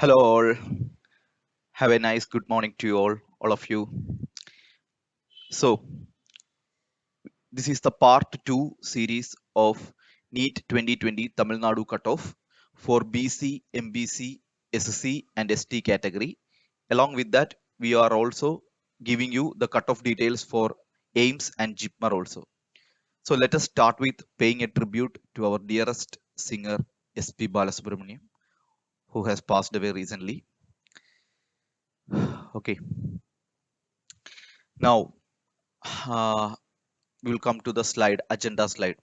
Hello all. Have a nice good morning to you all of you. So, this is the part 2 series of NEET 2020 Tamil Nadu cutoff for BC, MBC, SC and ST category. Along with that, we are also giving you the cutoff details for AIMS and JIPMER also. So, let us start with paying a tribute to our dearest singer SP Balasubramaniam, who has passed away recently. Okay, now we will come to the agenda slide.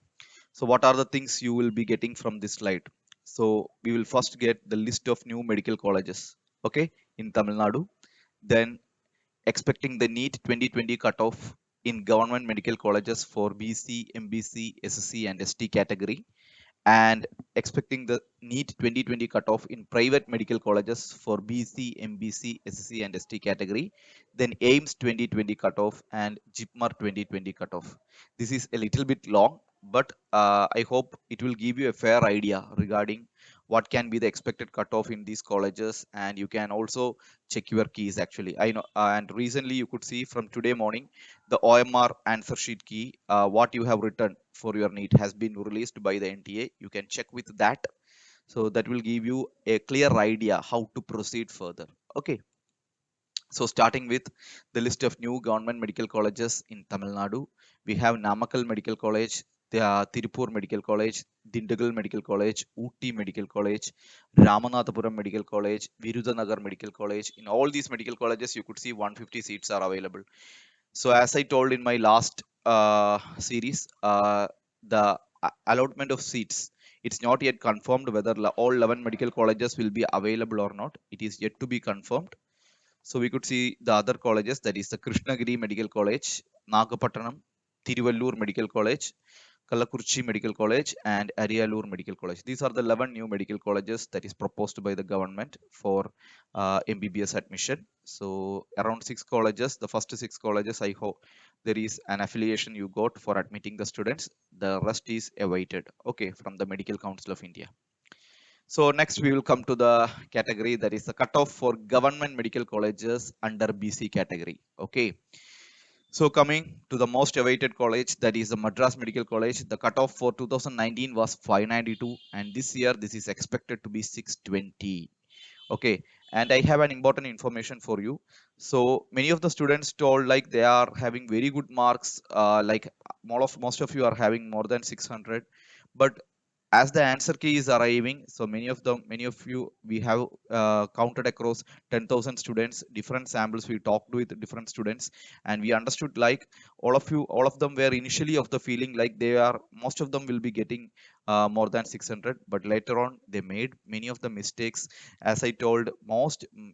So what are the things you will be getting from this slide? So we will first get the list of new medical colleges, okay, in Tamil Nadu. Then expecting the NEET 2020 cutoff in government medical colleges for BC, MBC, SSC and ST category, and expecting the NEET 2020 cutoff in private medical colleges for BC, MBC, SC and ST category, then AIMS 2020 cutoff and JIPMER 2020 cutoff. This is a little bit long, but I hope it will give you a fair idea regarding what can be the expected cutoff in these colleges, and you can also check your keys actually. I know, and recently you could see from today morning the OMR answer sheet key, what you have written for your NEET has been released by the NTA. You can check with that. So that will give you a clear idea how to proceed further. Okay. So starting with the list of new government medical colleges in Tamil Nadu, we have Namakkal Medical College, the Tirupur Medical College, Dindigul Medical College, Ooty Medical College, Ramanathapuram Medical College, Virudanagar Medical College. In all these medical colleges, you could see 150 seats are available. So as I told in my last series, the allotment of seats, it's not yet confirmed whether all 11 medical colleges will be available or not. It is yet to be confirmed. So we could see the other colleges, that is the Krishnagiri Medical College, Nagapattanam, Tiruvallur Medical College, Kalakurchi Medical College and Ariyalur Medical College. These are the 11 new medical colleges that is proposed by the government for MBBS admission. So around 6 colleges, the first 6 colleges, I hope there is an affiliation you got for admitting the students. The rest is awaited, okay, from the Medical Council of India. So next we will come to the category that is the cutoff for government medical colleges under BC category, okay. So coming to the most awaited college, that is the Madras Medical College, the cutoff for 2019 was 592 and this year this is expected to be 620. Okay, and I have an important information for you. So many of the students told like they are having very good marks, like most of you are having more than 600, but as the answer key is arriving, so many of you, we have counted across 10,000 students, different samples, we talked with different students, and we understood like all of them were initially of the feeling like they are, most of them will be getting more than 600, but later on they made many of the mistakes. As I told,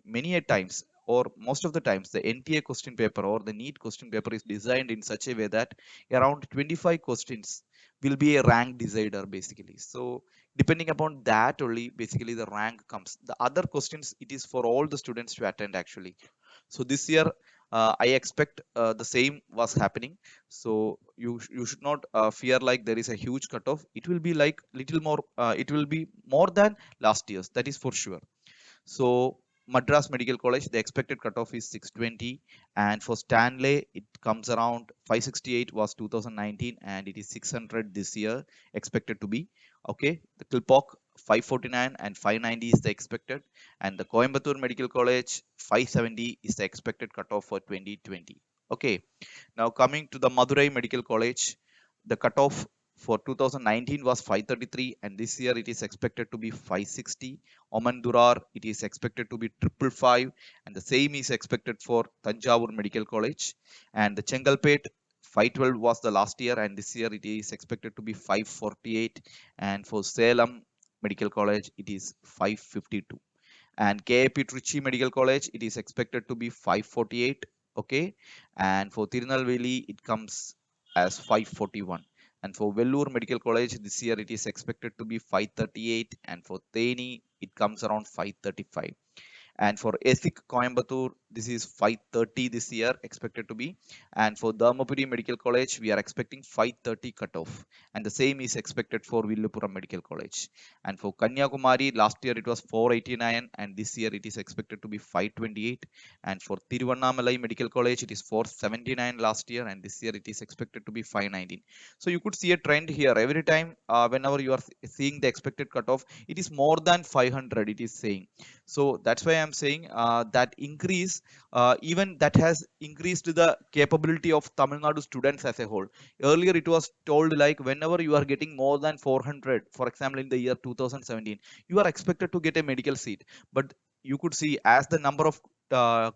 many a times or most of the times the NTA question paper or the NEET question paper is designed in such a way that around 25 questions will be a rank decider basically. So depending upon that only basically the rank comes. The other questions, it is for all the students to attend actually. So this year I expect the same was happening. So you should not fear like there is a huge cutoff. It will be like little more, it will be more than last year's, that is for sure. So Madras Medical College, the expected cutoff is 620, and for Stanley, it comes around 568 was 2019, and it is 600 this year expected to be. Okay, the Kilpock 549 and 590 is the expected, and the Coimbatore Medical College 570 is the expected cutoff for 2020. Okay, now coming to the Madurai Medical College, the cutoff for 2019 was 533 and this year it is expected to be 560. Omandurar, it is expected to be 555 and the same is expected for Tanjavur Medical College. And the Chengalpet 512 was the last year and this year it is expected to be 548. And for Salem Medical College it is 552. And KIP Trichy Medical College, it is expected to be 548. Okay, and for Tirunelveli it comes as 541, and for Vellore Medical College this year it is expected to be 538, and for Theni it comes around 535. And for ESIC Coimbatore, this is 530 this year expected to be. And for Dharmapuri Medical College, we are expecting 530 cutoff. And the same is expected for Villupuram Medical College. And for Kanyakumari, last year it was 489 and this year it is expected to be 528. And for Tiruvannamalai Medical College, it is 479 last year and this year it is expected to be 519. So you could see a trend here. Every time whenever you are seeing the expected cutoff, it is more than 500, it is saying. So that's why I'm saying that increase, even that has increased the capability of Tamil Nadu students as a whole. Earlier, it was told like whenever you are getting more than 400, for example, in the year 2017, you are expected to get a medical seat. But you could see as the number of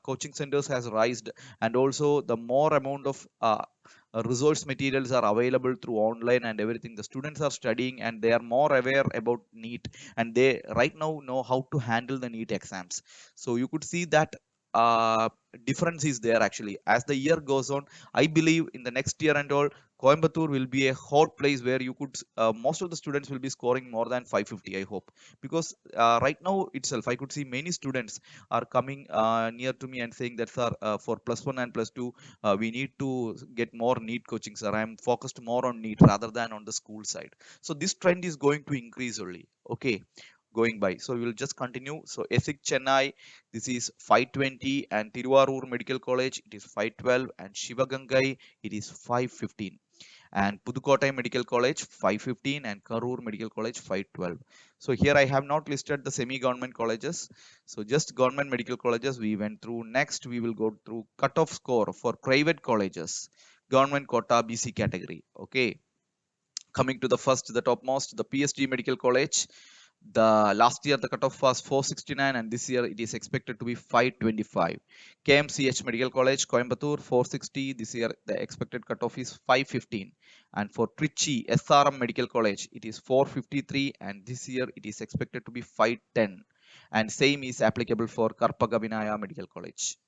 coaching centers has rised, and also the more amount of resource materials are available through online and everything, the students are studying and they are more aware about NEET, and they right now know how to handle the NEET exams. So you could see that difference is there actually. As the year goes on, I believe in the next year and all, Coimbatore will be a hot place where you could most of the students will be scoring more than 550, I hope. Because right now itself, I could see many students are coming near to me and saying that, sir, for plus one and plus two, we need to get more NEET coaching, sir. I'm focused more on NEET rather than on the school side. So this trend is going to increase only. Okay, going by. So we will just continue. So ESIC Chennai, this is 520, and Tiruvarur Medical College, it is 512, and Shivagangai, it is 515. And Pudukkottai Medical College 515 and Karur Medical College 512. So here I have not listed the semi-government colleges. So just government medical colleges we went through. Next we will go through cutoff score for private colleges, government quota BC category. Okay, coming to the first, the topmost, the PSG Medical College. The last year the cutoff was 469 and this year it is expected to be 525. KMCH Medical College Coimbatore 460, this year the expected cutoff is 515. And for Trichy SRM Medical College it is 453 and this year it is expected to be 510. And same is applicable for Karpagavinaya Medical College.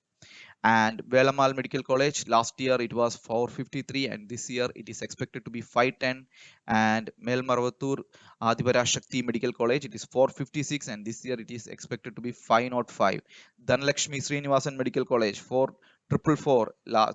And Velamal Medical College, last year it was 453 and this year it is expected to be 510. And Melmarvatur Adivara Shakti Medical College, it is 456 and this year it is expected to be 505. Dhanlakshmi Srinivasan Medical College, 4444.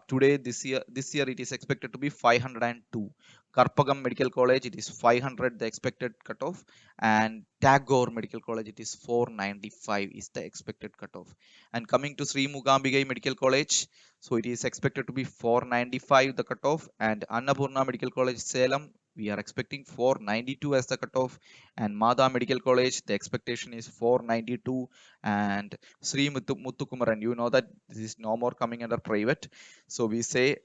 Today, this year it is expected to be 502. Karpagam Medical College, it is 500 the expected cutoff, and Tagore Medical College, it is 495 is the expected cutoff. And coming to Sri Mugambigai Medical College, so it is expected to be 495 the cutoff, and Annapurna Medical College Salem, we are expecting 492 as the cutoff, and Mada Medical College, the expectation is 492, and Sri Muthukumaran, you know that this is no more coming under private, so we say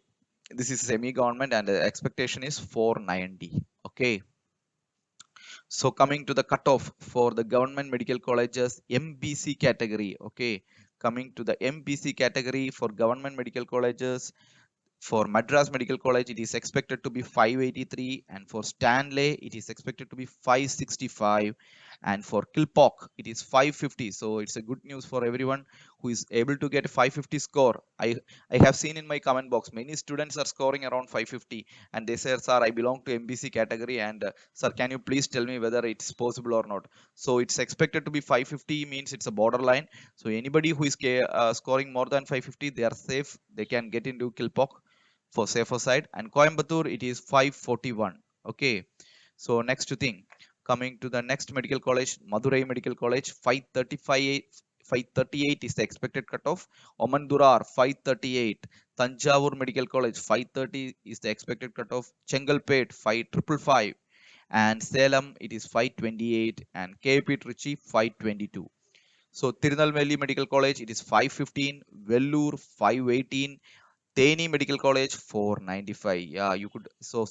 this is semi-government and the expectation is 490. Okay, so coming to the cutoff for the government medical colleges MBC category. Okay, coming to the MBC category for government medical colleges, for Madras Medical College, it is expected to be 583, and for Stanley, it is expected to be 565, and for Kilpock, it is 550. So it's a good news for everyone who is able to get a 550 score. I have seen in my comment box many students are scoring around 550, and they say, "Sir, I belong to MBC category, and sir, can you please tell me whether it's possible or not?" So it's expected to be 550 means it's a borderline. So anybody who is scoring more than 550, they are safe. They can get into Kilpock for safer side, and Coimbatore it is 541. Okay, so next thing, coming to the next medical college, Madurai Medical College 538 is the expected cutoff. Omandurar 538, Tanjavur Medical College 530 is the expected cutoff. Chengalpet 5555, and Salem it is 528, and KP Trichy 522. So Tirunelveli Medical College it is 515, Vellore 518, Teni Medical College 495. Yeah, you could so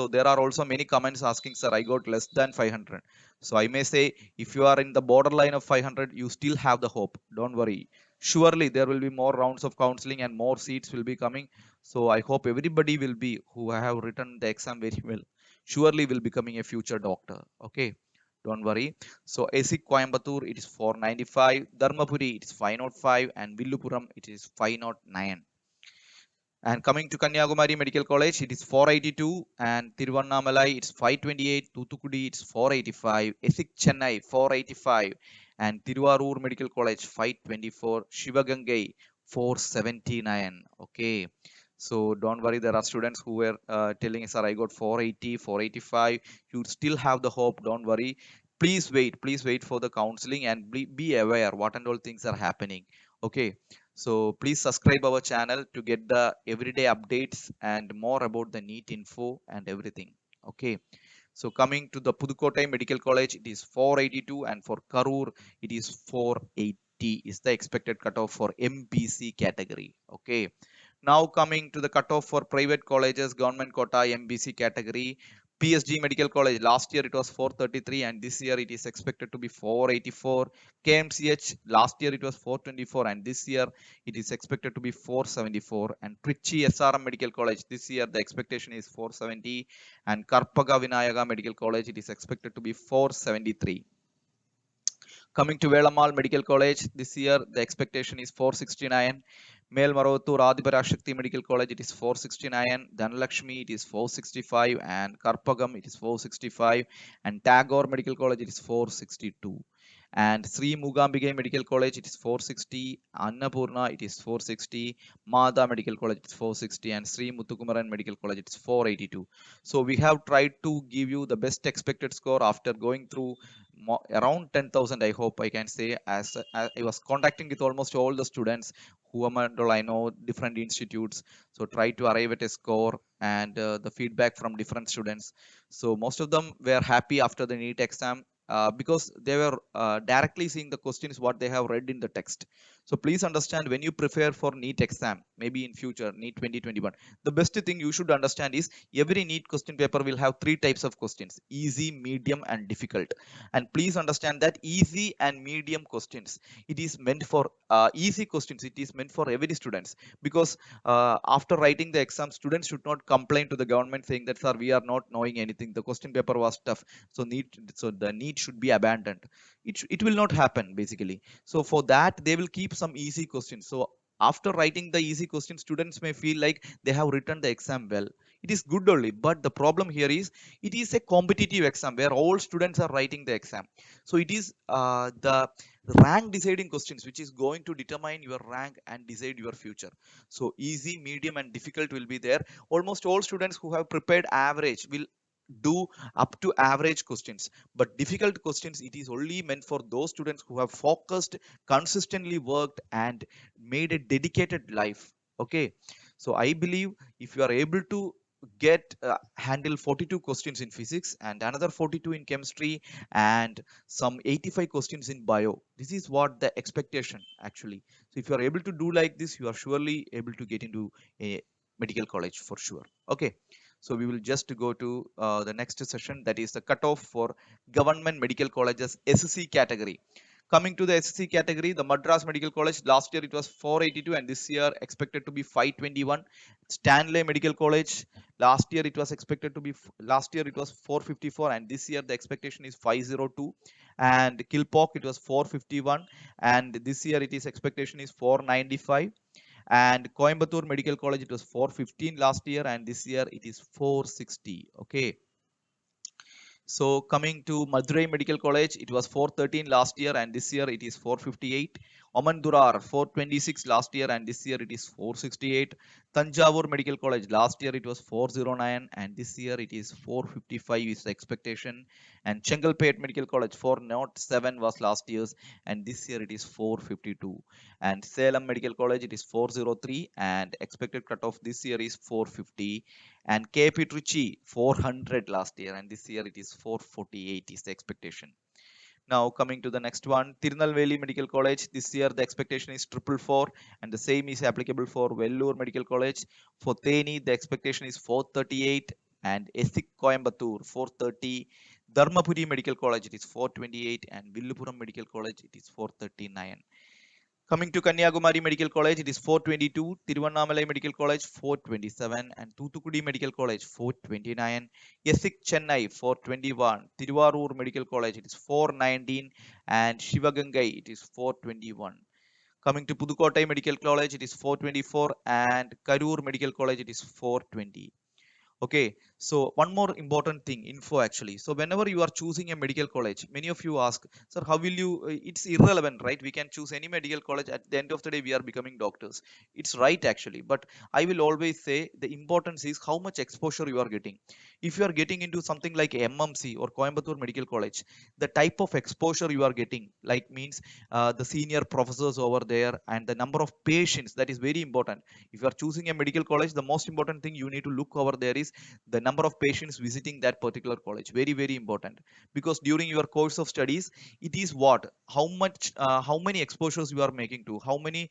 there are also many comments asking, sir, I got less than 500. So I may say, if you are in the borderline of 500, you still have the hope. Don't worry. Surely there will be more rounds of counseling and more seats will be coming. So I hope everybody will be who have written the exam very well. Surely will becoming a future doctor. Okay. Don't worry. So ASIC Coimbatore it is 495, Dharmapuri it is 505, and Villupuram it is 509. And coming to Kanyakumari Medical College, it is 482, and Tiruvannamalai it's 528, Thuthukudi it's 485, Esik Chennai 485, and Tiruvarur Medical College 524, Shivagangai 479. Okay, so don't worry, there are students who were telling us, sir, I got 480, 485. You still have the hope, don't worry. Please wait for the counseling and be aware what and all things are happening. Okay, so please subscribe our channel to get the everyday updates and more about the NEET info and everything. Okay. So coming to the Pudukkottai Medical College, it is 482, and for Karur, it is 480 is the expected cutoff for MBC category. Okay. Now coming to the cutoff for private colleges, government quota MBC category. PSG Medical College, last year it was 433, and this year it is expected to be 484. KMCH, last year it was 424, and this year it is expected to be 474. And Trichy SRM Medical College, this year the expectation is 470, and Karpaga Vinayaga Medical College, it is expected to be 473. Coming to Velamal Medical College, this year the expectation is 469. Melmarotu Adiparashakti Medical College, it is 469. Dhanalakshmi, it is 465. And Karpagam, it is 465. And Tagore Medical College, it is 462. And Sri Mugambige Medical College, it is 460. Annapurna, it is 460. Mada Medical College, it is 460. And Sri Muthukumaran Medical College, it is 482. So we have tried to give you the best expected score after going through around 10,000. I hope I can say, as I was contacting with almost all the students whom and all I know, different institutes. So try to arrive at a score and the feedback from different students. So most of them were happy after the NEET exam. Because they were directly seeing the questions what they have read in the text. So please understand, when you prepare for NEET exam, maybe in future NEET 2021, the best thing you should understand is every NEET question paper will have three types of questions: easy, medium, and difficult. And please understand that easy and medium questions, it is meant for easy questions, it is meant for every students. Because after writing the exam, students should not complain to the government saying that, sir, we are not knowing anything, the question paper was tough, so the NEET should be abandoned. It will not happen basically. So for that they will keep some easy questions. So after writing the easy questions, students may feel like they have written the exam well. It is good only, but the problem here is it is a competitive exam where all students are writing the exam. So it is the rank deciding questions which is going to determine your rank and decide your future. So easy, medium, and difficult will be there. Almost all students who have prepared average will do up to average questions, but difficult questions, it is only meant for those students who have focused, consistently worked, and made a dedicated life. Okay, so I believe if you are able to get handle 42 questions in physics and another 42 in chemistry and some 85 questions in bio, this is what the expectation actually. So if you are able to do like this, you are surely able to get into a medical college for sure. Okay, so we will just go to the next session, that is the cutoff for government medical colleges SC category. Coming to the SC category, the Madras Medical College, last year it was 482 and this year expected to be 521. Stanley Medical College, last year it was expected to be, last year it was 454 and this year the expectation is 502. And Kilpock, it was 451 and this year it is expectation is 495. And Coimbatore Medical College, it was 415 last year and this year it is 460. Okay, so coming to Madurai Medical College, it was 413 last year and this year it is 458. Omandurar 426 last year and this year it is 468. Tanjavur Medical College, last year it was 409 and this year it is 455 is the expectation. And Chengalpet Medical College 407 was last year's and this year it is 452. And Salem Medical College, it is 403 and expected cutoff this year is 450. And KP Trichy 400 last year and this year it is 448 is the expectation. Now coming to the next one, Tirunelveli Medical College, this year the expectation is 444 and the same is applicable for Vellore Medical College. For Theni the expectation is 438 and Esik Coimbatore 430. Dharmapuri Medical College, it is 428 and Villupuram Medical College, it is 439. Coming to Kanyakumari Medical College, it is 422. Tiruvannamalai Medical College, 427. And Thuthukudi Medical College, 429. Esik Chennai, 421. Tiruvarur Medical College, it is 419. And Shivagangai, it is 421. Coming to Pudukottai Medical College, it is 424, and Karur Medical College, it is 420. Okay, so one more important thing, info actually. So whenever you are choosing a medical college, many of you ask, sir, how will you? It's irrelevant, right? We can choose any medical college. At the end of the day, we are becoming doctors. It's right actually, but I will always say the importance is how much exposure you are getting. If you are getting into something like MMC or Coimbatore Medical College, the type of exposure you are getting, like means the senior professors over there and the number of patients, that is very important. If you are choosing a medical college, the most important thing you need to look over there is the number of patients visiting that particular college. Very very important, because during your course of studies, it is what, how many exposures you are making to, how many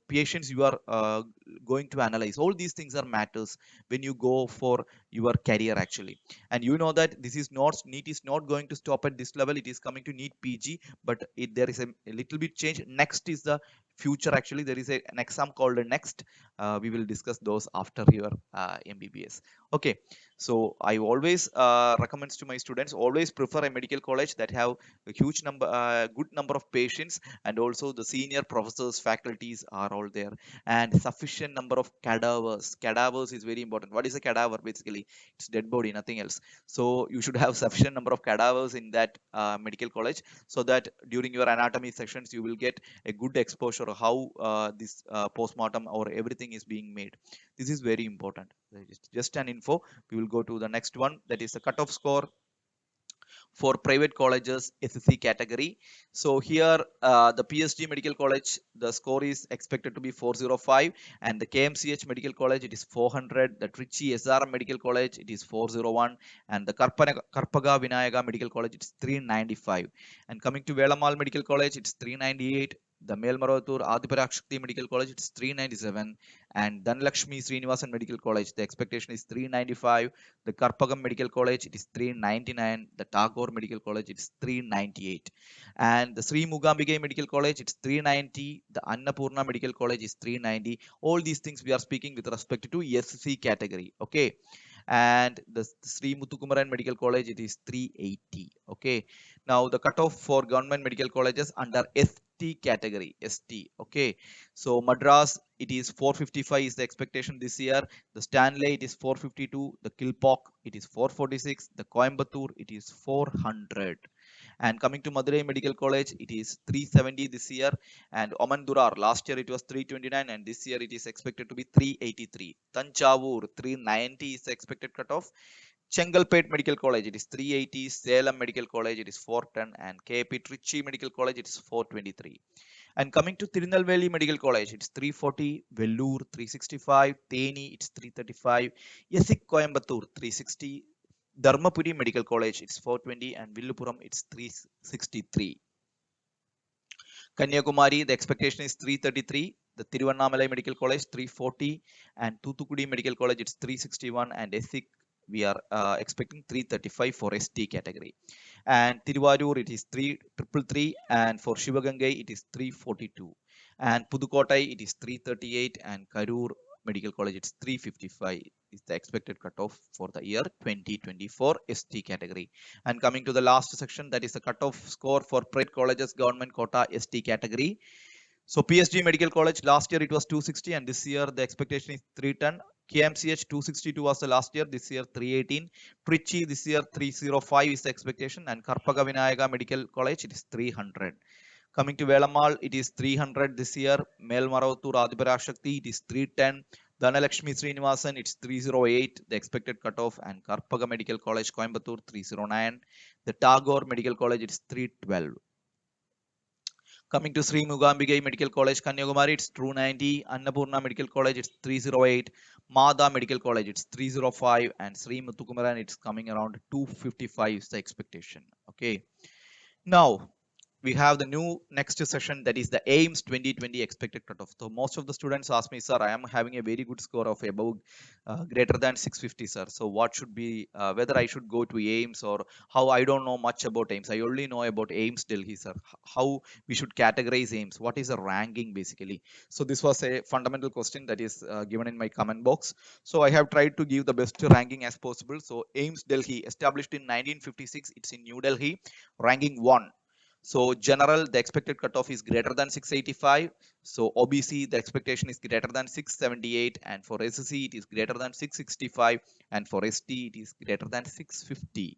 patients you are going to analyze. All these things are matters when you go for your career actually. And you know that this is not, NEET is not going to stop at this level, it is coming to NEET PG, but there is a little bit change. Next is the future actually. There is an exam called next. We will discuss those after your MBBS. Okay, so I always recommends to my students, always prefer a medical college that have a huge number, good number of patients, and also the senior professors, faculties are all there, and sufficient number of cadavers. Cadavers is very important. What is a cadaver? Basically, it's dead body, nothing else. So you should have sufficient number of cadavers in that medical college, so that during your anatomy sections you will get a good exposure of how this postmortem or everything is being made. This is very important. Just an info. We will go to the next one, that is the cutoff score for private colleges SSC category. So here the PSG Medical College, the score is expected to be 405, and the KMCH Medical College, it is 400. The Trichy SRM Medical College, it is 401, and the Karpaga Vinayaga Medical College, it's 395. And coming to Velamal Medical College, it's 398. The Melmarathur Adiparakshakti Medical College, it's 397, and Dhanlakshmi Srinivasan Medical College, the expectation is 395. The Karpagam Medical College, it is 399. The Tagore Medical College, it is 398. And the Sri Mugambige Medical College, it's 390. The Annapurna Medical College is 390. All these things we are speaking with respect to SC category. Okay. And the Sri Muthukumaran Medical College, it is 380. Okay. Now the cutoff for government medical colleges under ST category, ST. Okay. So Madras, it is 455 is the expectation this year. The Stanley, it is 452. The Kilpauk, it is 446. The Coimbatore, it is 400. And coming to Madurai Medical College, it is 370 this year. And Oman Durar, last year it was 329, and this year it is expected to be 383. Tanjavur, 390 is the expected cutoff. Chengalpet Medical College, it is 380. Salem Medical College, it is 410. And KP Trichy Medical College, it is 423. And coming to Tirunelveli Medical College, it's 340. Vellore, 365. Theni, it's 335. Yesik Coimbatore, 360. Dharmapuri Medical College, it's 420. And Villupuram, it's 363. Kanyakumari, the expectation is 333. The Tiruvannamalai Medical College, 340. And Thoothukudi Medical College, it's 361. And Esik, we are expecting 335 for ST category. And Tiruvarur, it is 333. And for Shivagangai, it is 342. And Pudukottai, it is 338. And Karur Medical College, it's 355 is the expected cutoff for the year 2024 ST category. And coming to the last section, that is the cutoff score for private colleges government quota ST category. So PSG Medical College, last year it was 260, and this year the expectation is 310. KMCH 262 was the last year, this year 318. Trichy this year 305 is the expectation, and Karpaga Vinayaga Medical College, it is 300. Coming to Velamal, it is 300 this year. Melmarathur Adiparashakti, it is 310. Dhanalakshmi Srinivasan, it's 308, the expected cutoff, and Karpaga Medical College, Coimbatore, 309. The Tagore Medical College, it's 312. Coming to Sri Mugambige Medical College, Kanyakumari, it's 290. Annapurna Medical College, it's 308. Mada Medical College, it's 305. And Sri Muthukumaran, it's coming around 255 is the expectation. Okay. Now, we have the new next session, that is the AIMS 2020 expected cutoff. So most of the students ask me, sir, I am having a very good score of above greater than 650, sir. So what should be, whether I should go to AIMS or how? I don't know much about AIMS. I only know about AIMS Delhi, sir. How we should categorize AIMS? What is the ranking basically? So this was a fundamental question that is given in my comment box. So I have tried to give the best ranking as possible. So AIMS Delhi, established in 1956, it's in New Delhi, ranking 1. So general, the expected cutoff is greater than 685. So OBC, the expectation is greater than 678, and for SC it is greater than 665, and for ST it is greater than 650.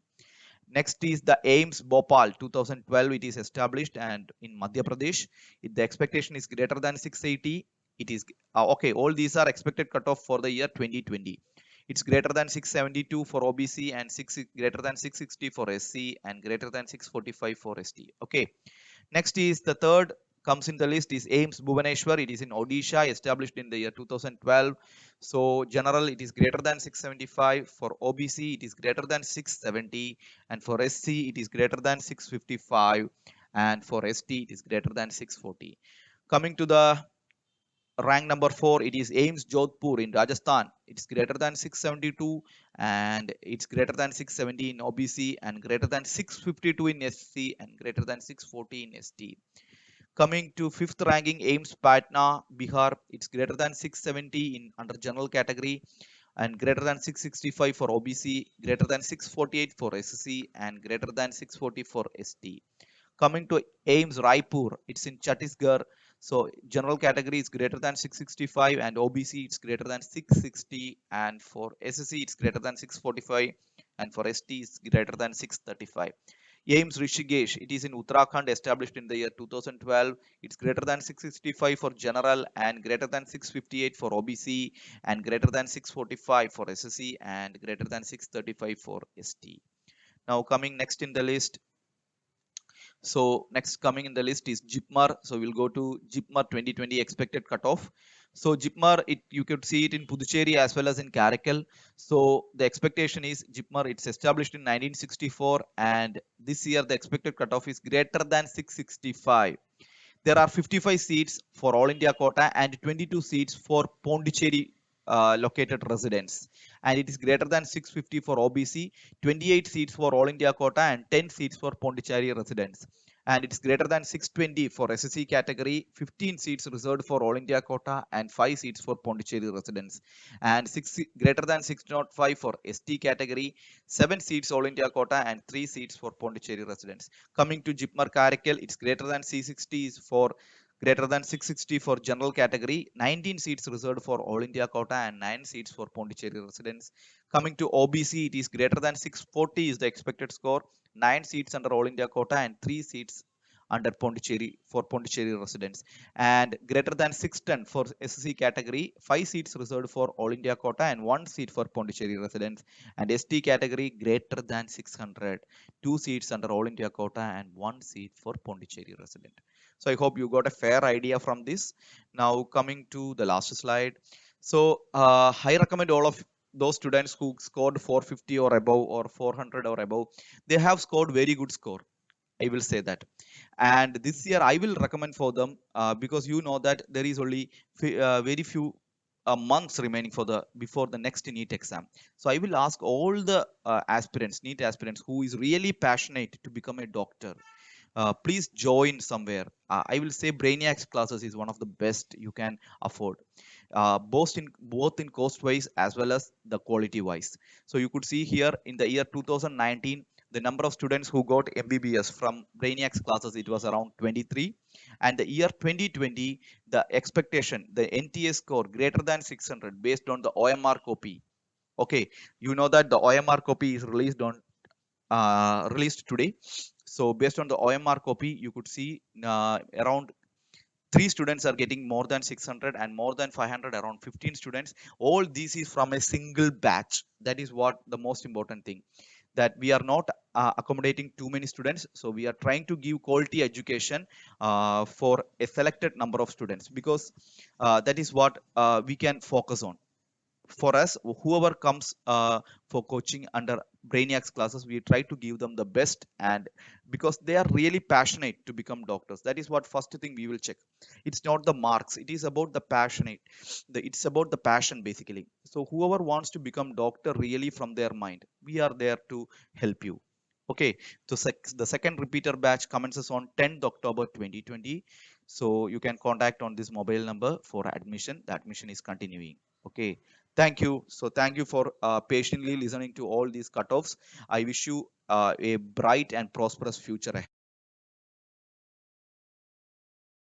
Next is the AIMS Bhopal 2012. It is established and in Madhya Pradesh. The expectation is greater than 680. It is okay. All these are expected cutoff for the year 2020. It's greater than 672 for OBC and greater than 660 for SC and greater than 645 for ST. Okay. Next is the third comes in the list is AIMS Bhubaneswar. It is in Odisha, established in the year 2012. So general, it is greater than 675. For OBC, it is greater than 670. And for SC, it is greater than 655. And for ST, it is greater than 640. Coming to the rank number 4, it is AIMS Jodhpur in Rajasthan. It's greater than 672 and it's greater than 670 in OBC and greater than 652 in SC and greater than 640 in ST. Coming to fifth ranking, AIMS Patna, Bihar. It's greater than 670 in under general category and greater than 665 for OBC, greater than 648 for SC and greater than 640 for ST. Coming to AIMS Raipur, it's in Chhattisgarh. So general category is greater than 665 and OBC it's greater than 660 and for SSC it's greater than 645 and for ST it's greater than 635. AIMS Rishikesh, it is in Uttarakhand, established in the year 2012. It's greater than 665 for general and greater than 658 for OBC and greater than 645 for SSC and greater than 635 for ST. Now coming next in the list, so next coming in the list is JIPMER. So we'll go to JIPMER 2020 expected cutoff. So JIPMER, you could see it in Puducherry as well as in Karaikal. So the expectation is JIPMER, it's established in 1964 and this year the expected cutoff is greater than 665. There are 55 seats for All India quota and 22 seats for Pondicherry located residents. And it is greater than 650 for OBC, 28 seats for All India quota and 10 seats for Pondicherry residents. And it's greater than 620 for SSC category, 15 seats reserved for All India quota and 5 seats for Pondicherry residents. And greater than 605 for ST category, 7 seats All India quota and 3 seats for Pondicherry residents. Coming to JIPMER Karaikal, it's greater than C60 for greater than 660 for general category, 19 seats reserved for All India quota and 9 seats for Pondicherry residents. Coming to OBC, it is greater than 640 is the expected score, 9 seats under All India quota and 3 seats under Pondicherry for Pondicherry residents, and greater than 610 for SC category, 5 seats reserved for All India quota and 1 seat for Pondicherry residents, and ST category greater than 600, 2 seats under All India quota and 1 seat for Pondicherry resident. So I hope you got a fair idea from this. Now coming to the last slide. So I recommend all of those students who scored 450 or above or 400 or above, they have scored very good score. I will say that. And this year I will recommend for them because you know that there is only very few months remaining for the before the next NEET exam. So I will ask all the aspirants, NEET aspirants who is really passionate to become a doctor, please join somewhere. I will say Brainiacs classes is one of the best you can afford, both in cost wise as well as the quality wise. So you could see here in the year 2019, the number of students who got MBBS from Brainiacs classes, it was around 23, and the year 2020, the expectation, the NTA score greater than 600 based on the OMR copy. Okay, you know that the OMR copy is released today. So based on the OMR copy, you could see around 3 students are getting more than 600 and more than 500, around 15 students. All this is from a single batch. That is what the most important thing, that we are not accommodating too many students. So we are trying to give quality education for a selected number of students, because that is what we can focus on. For us, whoever comes for coaching under Brainiacs classes, we try to give them the best, and because they are really passionate to become doctors, that is what first thing we will check. It's not the marks, it is about the passionate, it's about the passion basically. So whoever wants to become doctor really from their mind, we are there to help you. Okay, so the second repeater batch commences on 10th October 2020. So you can contact on this mobile number for admission. The admission is continuing. Okay, thank you. So thank you for patiently listening to all these cutoffs. I wish you a bright and prosperous future ahead.